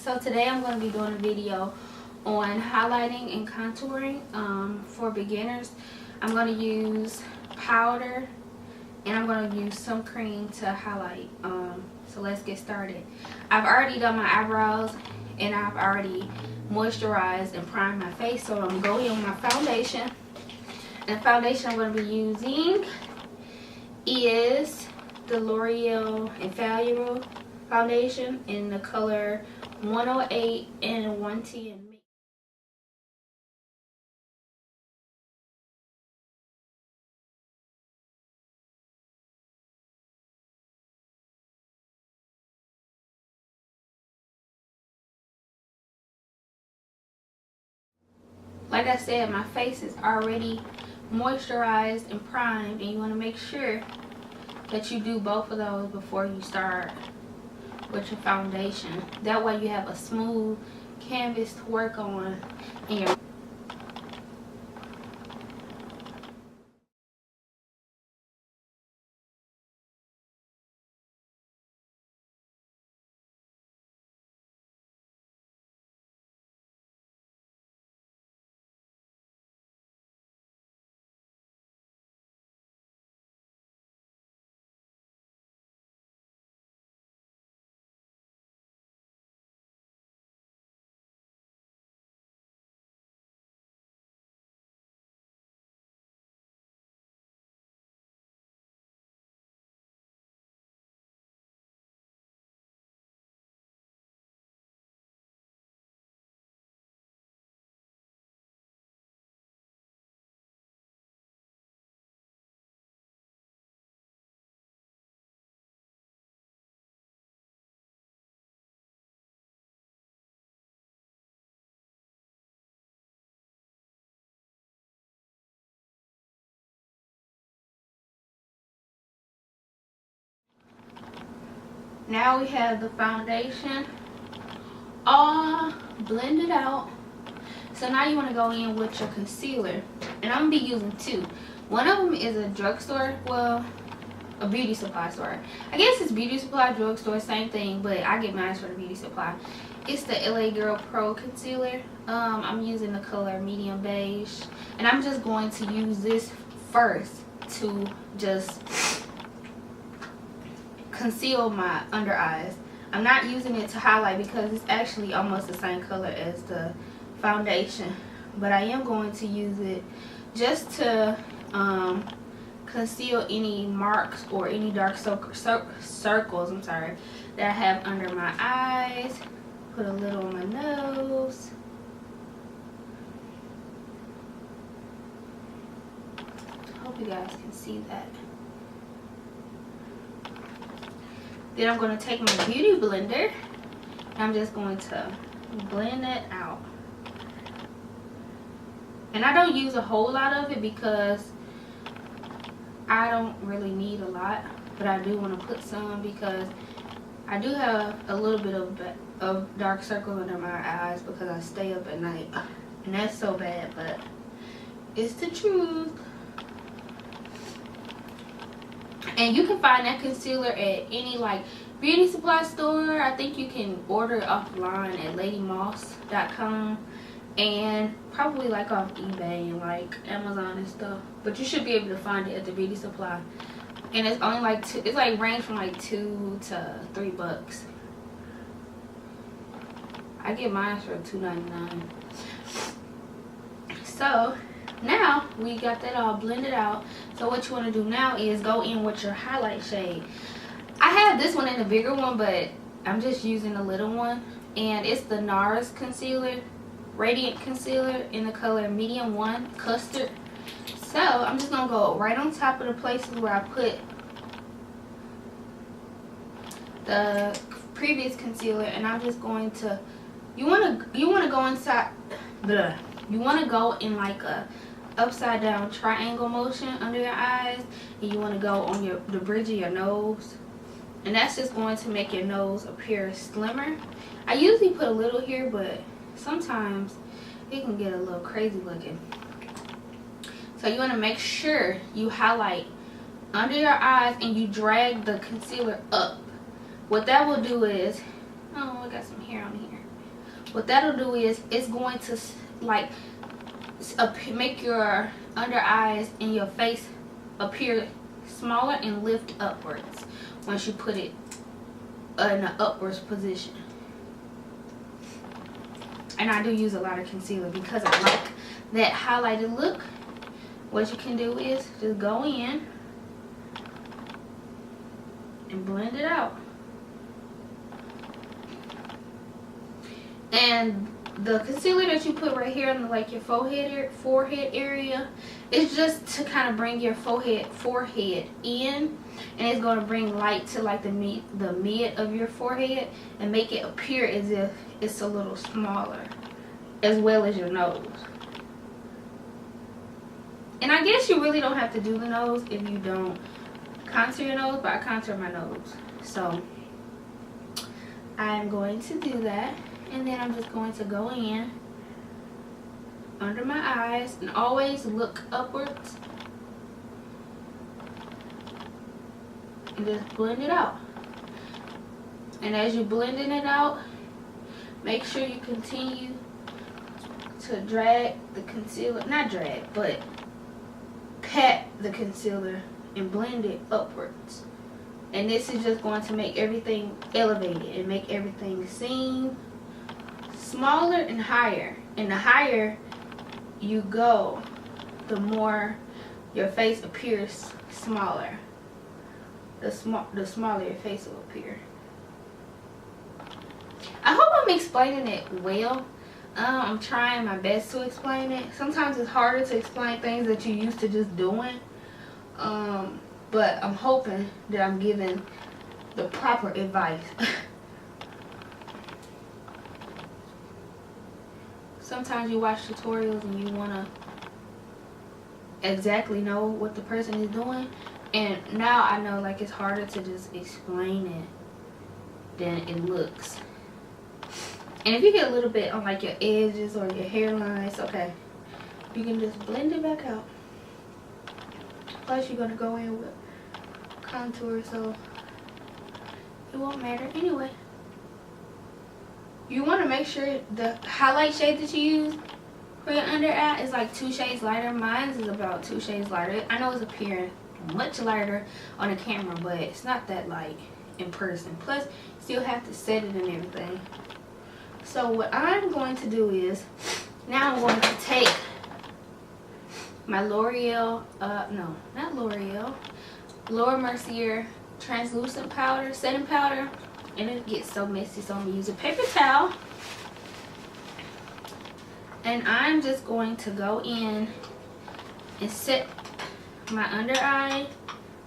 So today I'm going to be doing a video on highlighting and contouring for beginners. I'm going to use powder and I'm going to use some cream to highlight. So let's get started. I've already done my eyebrows and I've already moisturized and primed my face, so I'm going in with my foundation. And the foundation I'm going to be using is the L'Oreal Infallible foundation in the color 108 and 110. Like I said, my face is already moisturized and primed, and you want to make sure that you do both of those before you start with your foundation. That way you have a smooth canvas to work on in your Now we have the foundation all blended out. So now you want to go in with your concealer, and I'm gonna be using two. One of them is a drugstore, well, a beauty supply store. I guess it's beauty supply, drugstore, same thing, but I get mine for the beauty supply. It's the LA Girl Pro concealer. I'm using the color medium beige, and I'm just going to use this first to just conceal my under eyes. I'm not using it to highlight because it's actually almost the same color as the foundation, but I am going to use it just to conceal any marks or any dark circles, I'm sorry, that I have under my eyes. Put a little on my nose. Hope you guys can see that. Then I'm going to take my beauty blender and I'm just going to blend it out. And I don't use a whole lot of it because I don't really need a lot, but I do want to put some because I do have a little bit of dark circles under my eyes because I stay up at night, and that's so bad, but it's the truth. And you can find that concealer at any like beauty supply store. I think you can order it offline at ladymoss.com and probably like off eBay and like Amazon and stuff. But you should be able to find it at the beauty supply. And it's only like it's like range from like $2 to $3. I get mine for $2.99. So now we got that all blended out. So what you want to do now is go in with your highlight shade. I have this one in the bigger one, but I'm just using the little one, and it's the NARS concealer, radiant concealer in the color medium 1 custard. So I'm just gonna go right on top of the places where I put the previous concealer, and I'm just going to you want to go inside you want to go in like a upside down triangle motion under your eyes, and you want to go on the bridge of your nose, and that's just going to make your nose appear slimmer. I usually put a little here, but sometimes it can get a little crazy looking. So you want to make sure you highlight under your eyes and you drag the concealer up. What that will do is Oh, I got some hair on here. What that'll do is it's going to like make your under eyes and your face appear smaller and lift upwards once you put it in an upwards position. And I do use a lot of concealer because I like that highlighted look. What you can do is just go in and blend it out. And the concealer that you put right here on like your forehead area is just to kind of bring your forehead in, and it's going to bring light to like the mid of your forehead and make it appear as if it's a little smaller, as well as your nose. And I guess you really don't have to do the nose if you don't contour your nose, but I contour my nose, so I'm going to do that. And then I'm just going to go in under my eyes and always look upwards and just blend it out. And as you're blending it out, make sure you continue to drag the concealer, not drag, but pat the concealer and blend it upwards. And this is just going to make everything elevated and make everything seem smaller and higher. And the higher you go, the more your face appears smaller. The smaller your face will appear. I hope I'm explaining it well. I'm trying my best to explain it. Sometimes it's harder to explain things that you're used to just doing. But I'm hoping that I'm giving the proper advice. Sometimes you watch tutorials and you want to exactly know what the person is doing, and now I know like it's harder to just explain it than it looks. And if you get a little bit on like your edges or your hairline, it's okay. You can just blend it back out. Plus you're going to go in with contour, so it won't matter anyway. You want to make sure the highlight shade that you use for your under eye is like 2 shades lighter. Mine is about 2 shades lighter. I know it's appearing much lighter on the camera, but it's not that light in person. Plus, you still have to set it and everything. So what I'm going to do is, now I'm going to take my L'Oreal, no, not L'Oreal, Laura Mercier translucent powder, setting powder. And it gets so messy, so I'm going to use a paper towel. And I'm just going to go in and set my under eye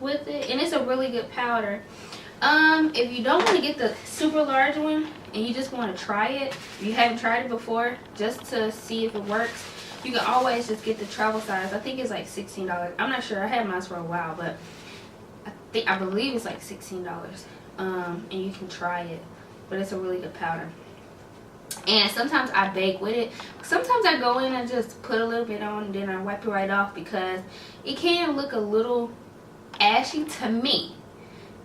with it. And it's a really good powder. If you don't want to get the super large one and you just want to try it, if you haven't tried it before, just to see if it works, you can always just get the travel size. I think it's like $16. I'm not sure. I had mine for a while, but I believe it's like $16. And you can try it, but it's a really good powder. And sometimes I bake with it. Sometimes I go in and just put a little bit on and then I wipe it right off, because it can look a little ashy to me,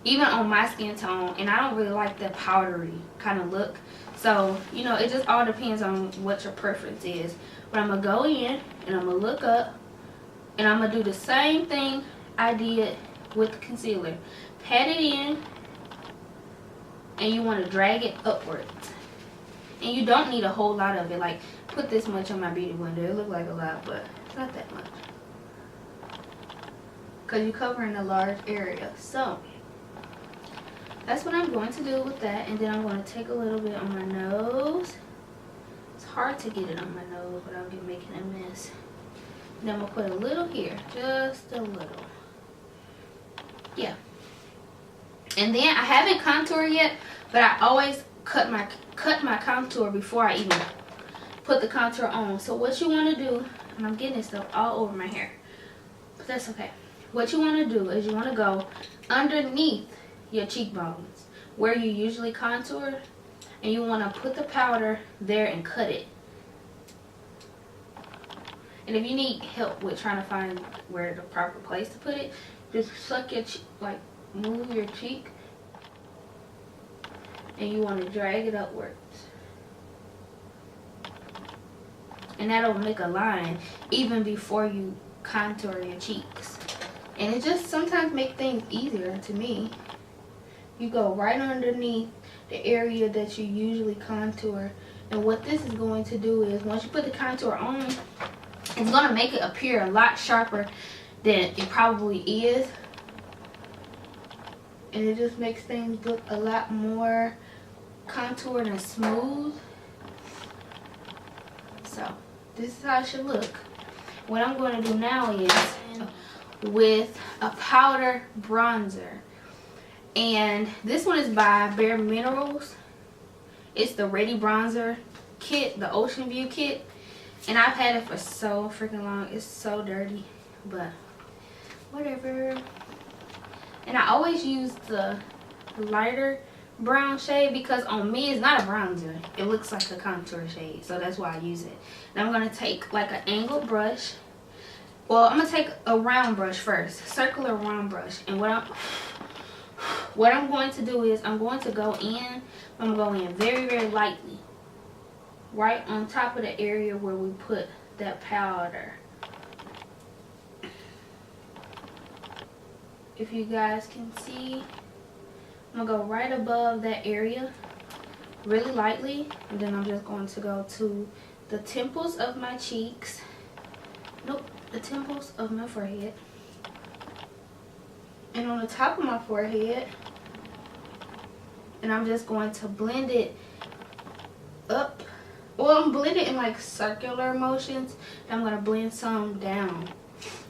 even on my skin tone, and I don't really like that powdery kind of look. So, you know, it just all depends on what your preference is. But I'm gonna go in and I'm gonna look up and I'm gonna do the same thing I did with the concealer. Pat it in, and you want to drag it upwards. And you don't need a whole lot of it. Like, put this much on my beauty blender. It looked like a lot, but it's not that much, because you're covering a large area. So that's what I'm going to do with that. And then I'm going to take a little bit on my nose. It's hard to get it on my nose without making a mess. And then I'm going to put a little here, just a little. Yeah. And then I haven't contoured yet, but I always cut my contour before I even put the contour on. So what you want to do, and I'm getting this stuff all over my hair, but that's okay. What you want to do is you want to go underneath your cheekbones where you usually contour, and you want to put the powder there and cut it. And if you need help with trying to find where the proper place to put it, just suck your cheek, like move your cheek and you want to drag it upwards. And that'll make a line even before you contour your cheeks. And it just sometimes makes things easier to me. You go right underneath the area that you usually contour. And what this is going to do is, once you put the contour on, it's going to make it appear a lot sharper than it probably is. And it just makes things look a lot more contoured and smooth. So this is how it should look. What I'm going to do now is with a powder bronzer, and this one is by Bare Minerals. It's the Ready Bronzer kit, the Ocean View kit, and I've had it for so freaking long. It's so dirty, but whatever. And I always use the lighter brown shade because on me it's not a bronzer, it looks like a contour shade, so that's why I use it. And I'm going to take like an angled brush. Well, I'm going to take a round brush first, circular round brush, and what I'm going to do is I'm going to go in very, very lightly right on top of the area where we put that powder. If you guys can see, I'm going to go right above that area really lightly, and then I'm just going to go to the temples of my cheeks. Nope, the temples of my forehead. And on the top of my forehead. And I'm just going to blend it up. Well, I'm blending in like circular motions. And I'm going to blend some down.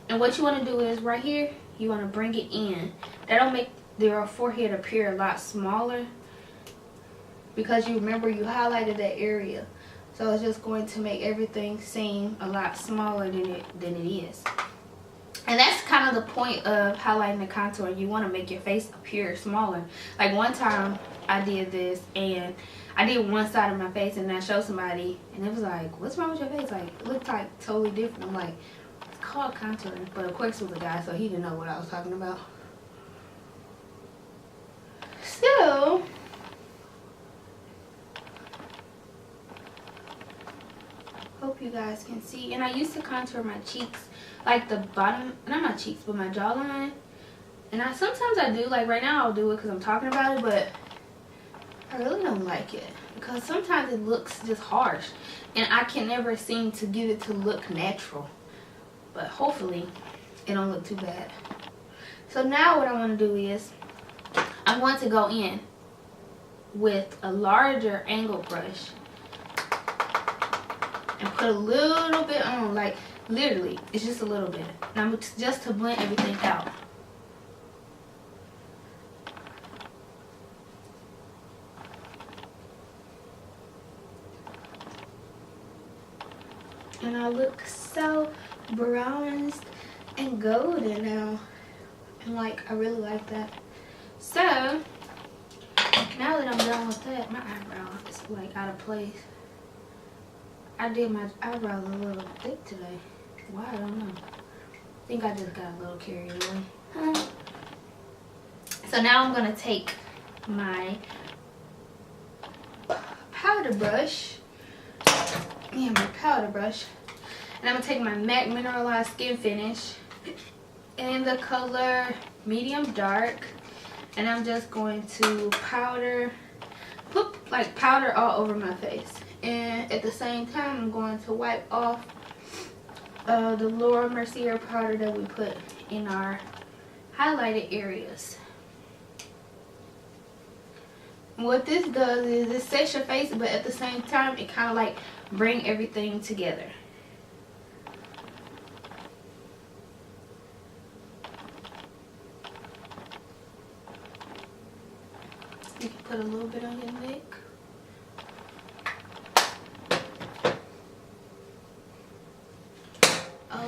And what you want to do is right here, you want to bring it in. That'll make your forehead appear a lot smaller, because you remember you highlighted that area. So it's just going to make everything seem a lot smaller than it is. And that's kind of the point of highlighting and contouring. You want to make your face appear smaller. Like one time I did this, and I did one side of my face, and I showed somebody, and it was like, what's wrong with your face? Like, it looked like totally different. I'm like, it's called contouring. But of course it was a guy, so he didn't know what I was talking about. So hope you guys can see. And I used to contour my cheeks, like the bottom, not my cheeks, but my jawline. And sometimes I do, like right now I'll do it because I'm talking about it, but I really don't like it because sometimes it looks just harsh, and I can never seem to get it to look natural. But hopefully it don't look too bad. So now what I want to do is I'm going to go in with a larger angle brush and put a little bit on, like literally, it's just a little bit. And I'm just to blend everything out. And I look so bronzed and golden now. And like, I really like that. So, now that I'm done with that, my eyebrow is like out of place. I did my eyebrows a little thick today. Why? I don't know. I think I just got a little carried away. So now I'm going to take my powder brush. Yeah, my powder brush. And I'm going to take my MAC Mineralized Skin Finish in the color medium dark. And I'm just going to powder, like powder all over my face. And at the same time, I'm going to wipe off the Laura Mercier powder that we put in our highlighted areas. What this does is it sets your face, but at the same time, it kind of like bring everything together. You can put a little bit on your neck.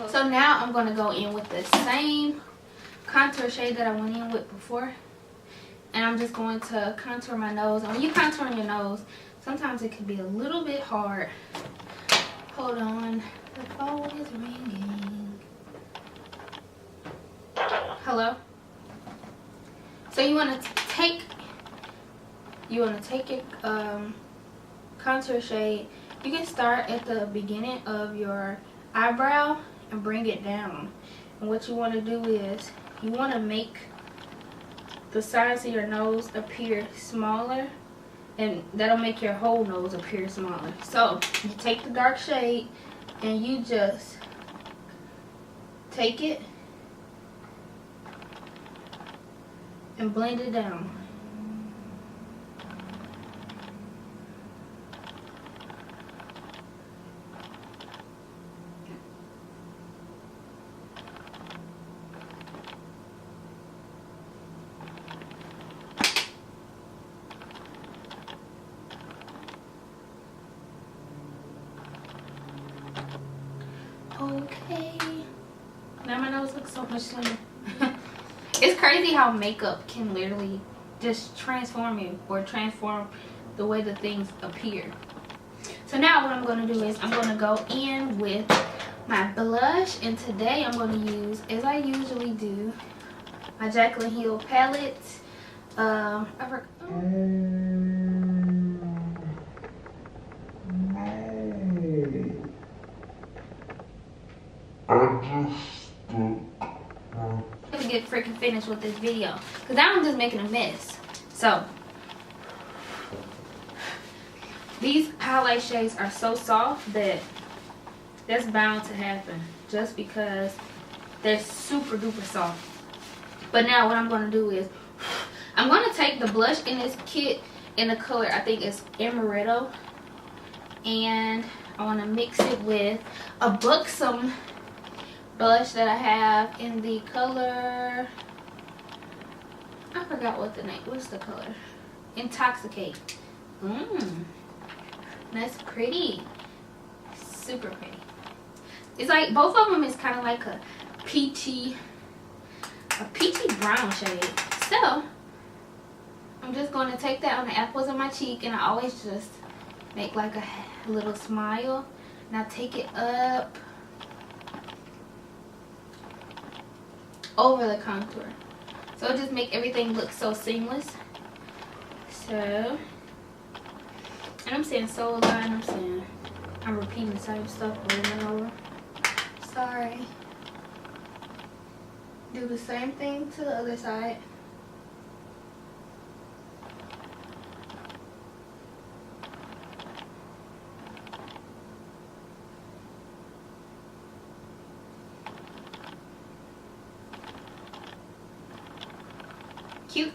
So now I'm going to go in with the same contour shade that I went in with before. And I'm just going to contour my nose. And when you contour your nose, sometimes it can be a little bit hard. Hold on. The phone is ringing. Hello? So you want to take you want to take your contour shade. You can start at the beginning of your eyebrow and bring it down. And what you want to do is you want to make the sides of your nose appear smaller, and that'll make your whole nose appear smaller. So you take the dark shade and you just take it and blend it down. Okay, now my nose looks so much slimmer. It's crazy how makeup can literally just transform you, or transform the way that things appear. So now what I'm going to do is I'm going to go in with my blush, and today I'm going to use, as I usually do, my Jaclyn Hill palette. Get freaking finished with this video, because now I'm just making a mess. So these highlight shades are so soft that that's bound to happen, just because they're super duper soft. But now what I'm going to do is I'm going to take the blush in this kit in the color, I think it's Amaretto, and I want to mix it with a Buxom blush that I have in the color, I forgot what the name, what's the color? Intoxicate. That's pretty. Super pretty. It's like both of them is kind of like a peachy brown shade. So I'm just going to take that on the apples of my cheek, and I always just make like a little smile. Now take it up over the contour, so it just make everything look so seamless. So, and I'm saying so a lot, and I'm repeating the same stuff over and over. Sorry. Do the same thing to the other side. Cute.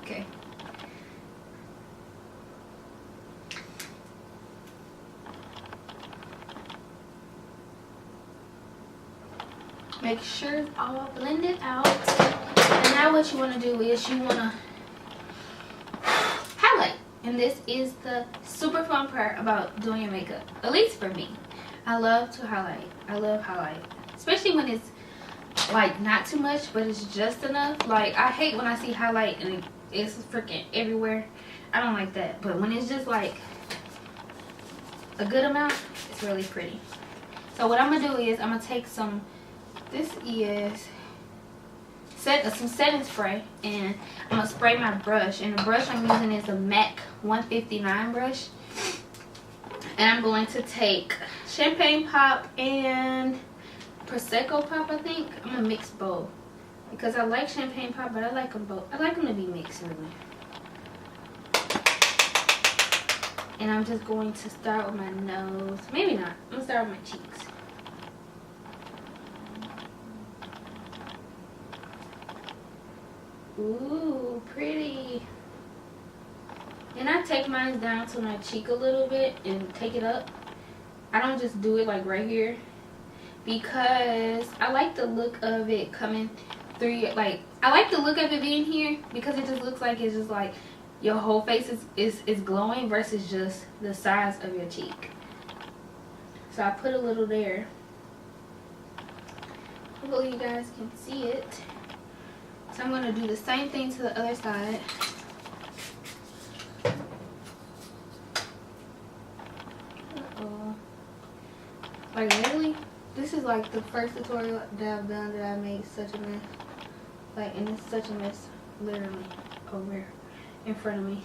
Okay. Make sure it's all blended out. And now what you want to do is you want to highlight. And this is the super fun part about doing your makeup. At least for me. I love to highlight. I love highlight. Especially when it's like not too much, but it's just enough. Like, I hate when I see highlight and it's freaking everywhere. I don't like that. But when it's just like a good amount, it's really pretty. So what I'm gonna do is I'm gonna take some, this is some setting spray, and I'm gonna spray my brush, and the brush I'm using is a MAC 159 brush. And I'm going to take Champagne Pop and Prosecco Pop, I think. I'm gonna mix both because I like Champagne Pop, but I like them both. I like them to be mixed, really. And I'm just going to start with my nose. Maybe not. I'm gonna start with my cheeks. Ooh, pretty. And I take mine down to my cheek a little bit and take it up. I don't just do it like right here, because I like the look of it coming through your, like, I like the look of it being here, because it just looks like it's just like your whole face is glowing versus just the sides of your cheek. So I put a little there. Hopefully you guys can see it. So I'm going to do the same thing to the other side. Like, literally, this is like the first tutorial that I've done that I made such a mess. Like, and it's such a mess, literally, over in front of me.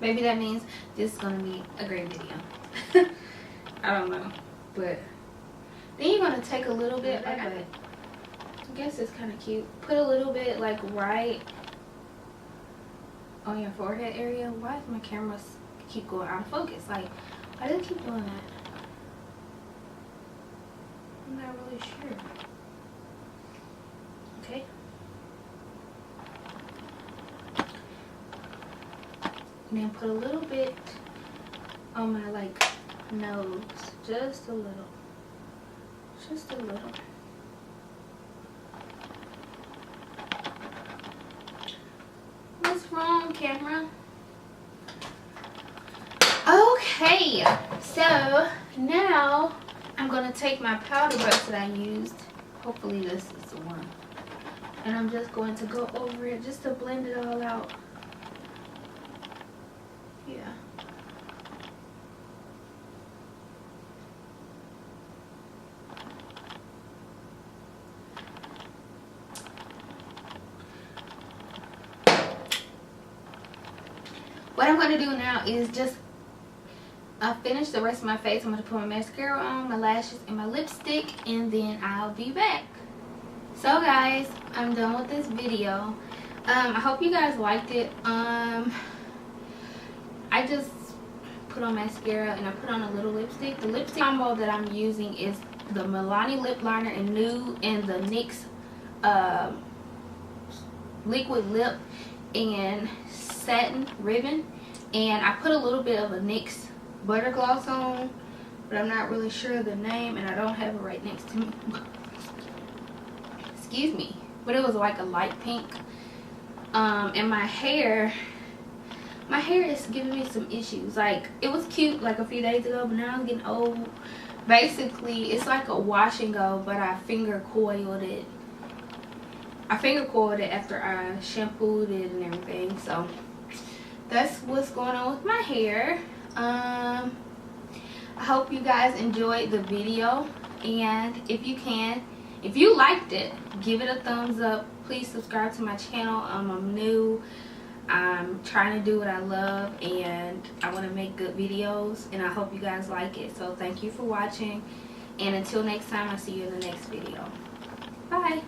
Maybe that means this is gonna be a great video. I don't know, but then you're gonna take a little bit, like I guess it's kind of cute. Put a little bit like right on your forehead area. Why does my camera keep going out of focus? Like, why does it keep doing that? I'm not really sure. Okay. And then put a little bit on my like nose, just a little, just a little. What's wrong, camera? Okay, so now I'm gonna take my powder brush that I used. Hopefully this is the one. And I'm just going to go over it just to blend it all out. Yeah. What I'm going to do now is just finish the rest of my face. I'm going to put my mascara on, my lashes, and my lipstick, and then I'll be back. So guys, I'm done with this video. I hope you guys liked it. I just put on mascara and I put on a little lipstick. The lipstick combo that I'm using is the Milani lip liner in Nude and the NYX liquid lip and satin ribbon. And I put a little bit of a NYX butter gloss on, but I'm not really sure of the name and I don't have it right next to me. Excuse me. But it was like a light pink. And my hair is giving me some issues. Like, it was cute like a few days ago, but now I'm getting old. Basically, it's like a wash and go, but I finger coiled it. I finger coiled it after I shampooed it and everything. So that's what's going on with my hair. I hope you guys enjoyed the video, and if you liked it, give it a thumbs up. Please subscribe to my channel. I'm new. I'm trying to do what I love, and I want to make good videos, and I hope you guys like it. So thank you for watching, and until next time, I'll see you in the next video. Bye.